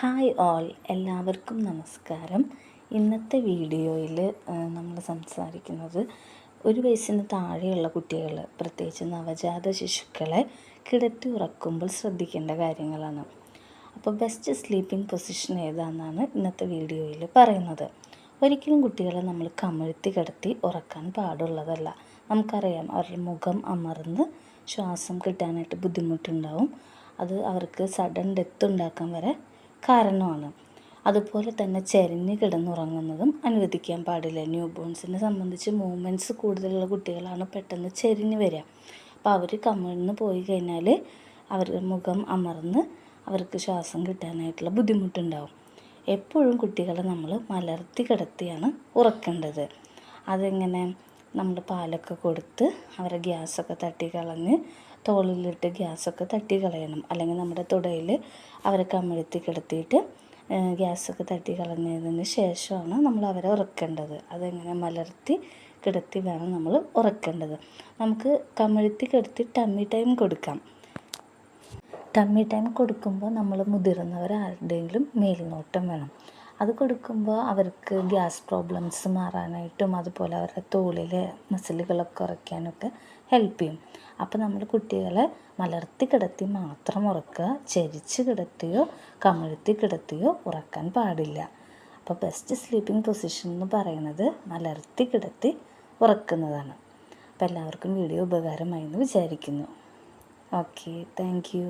Hi all, എല്ലാവർക്കും നമസ്കാരം. ഇന്നത്തെ വീഡിയോയിൽ നമ്മൾ സംസാരിക്കുന്നത് ഒരു വയസ്സിന് താഴെയുള്ള കുട്ടികൾ, പ്രത്യേകിച്ച് നവജാത ശിശുക്കളെ കിടത്തി ഉറക്കുമ്പോൾ ശ്രദ്ധിക്കേണ്ട കാര്യങ്ങളാണ്. അപ്പോൾ ബെസ്റ്റ് സ്ലീപ്പിംഗ് പൊസിഷൻ ഏതാണെന്നാണ് ഇന്നത്തെ വീഡിയോയിൽ പറയുന്നത്. ഒരിക്കലും കുട്ടികളെ നമ്മൾ കമിഴ്ത്തി കിടത്തി ഉറക്കാൻ പാടുള്ളതല്ല. നമുക്കറിയാം, അവരുടെ മുഖം അമർന്ന് ശ്വാസം കിട്ടാനായിട്ട് ബുദ്ധിമുട്ടുണ്ടാവും. അത് അവർക്ക് സഡൻ ഡെത്ത് ഉണ്ടാക്കാൻ വരെ കാരണമാണ്. അതുപോലെ തന്നെ ചെരിഞ്ഞ് കിടന്നുറങ്ങുന്നതും അനുവദിക്കാൻ പാടില്ല. ന്യൂ ബോൺസിനെ സംബന്ധിച്ച് മൂവ്മെൻറ്റ്സ് കൂടുതലുള്ള കുട്ടികളാണ് പെട്ടെന്ന് ചെരിഞ്ഞ് വരിക. അപ്പോൾ അവർ കമിഴ്ന്ന് പോയി കഴിഞ്ഞാൽ അവരുടെ മുഖം അമർന്ന് അവർക്ക് ശ്വാസം കിട്ടാനായിട്ടുള്ള ബുദ്ധിമുട്ടുണ്ടാവും. എപ്പോഴും കുട്ടികളെ നമ്മൾ മലർത്തി കിടത്തിയാണ് ഉറക്കേണ്ടത്. അതെങ്ങനെ? നമ്മൾ പാലൊക്കെ കൊടുത്ത് അവരെ ഗ്യാസൊക്കെ തട്ടിക്കളഞ്ഞ് തോളിലിട്ട് ഗ്യാസൊക്കെ തട്ടിക്കളയണം. അല്ലെങ്കിൽ നമ്മുടെ തുടയിൽ അവരെ കമിഴ്ത്തി കിടത്തിയിട്ട് ഗ്യാസൊക്കെ തട്ടിക്കളഞ്ഞതിന് ശേഷമാണ് നമ്മൾ അവരെ ഉറക്കേണ്ടത്. അതെങ്ങനെ? മലർത്തി കിടത്തി വേണം നമ്മൾ ഉറക്കേണ്ടത്. നമുക്ക് കമിഴ്ത്തി കിടത്തി ടമ്മി ടൈം കൊടുക്കാം. ടമ്മി ടൈം കൊടുക്കുമ്പോൾ നമ്മൾ മുതിർന്നവർ ആരുടെയെങ്കിലും മേൽനോട്ടം വേണം. അത് കൊടുക്കുമ്പോൾ അവർക്ക് ഗ്യാസ് പ്രോബ്ലംസ് മാറാനായിട്ടും അതുപോലെ അവരുടെ തോളിലെ മസിലുകളൊക്കെ കുറയ്ക്കാനൊക്കെ ഹെൽപ്പ് ചെയ്യും. അപ്പോൾ നമ്മൾ കുട്ടികളെ മലർത്തി കിടത്തി മാത്രം ഉറക്കുക. ചരിച്ച് കിടത്തിയോ കമിഴ്ത്തി കിടത്തിയോ ഉറക്കാൻ പാടില്ല. അപ്പോൾ ബെസ്റ്റ് സ്ലീപ്പിംഗ് പൊസിഷൻ എന്ന് പറയുന്നത് മലർത്തി കിടത്തി ഉറക്കുന്നതാണ്. അപ്പോൾ എല്ലാവർക്കും വീഡിയോ ഉപകാരമായി എന്ന് വിചാരിക്കുന്നു. Okay, thank you.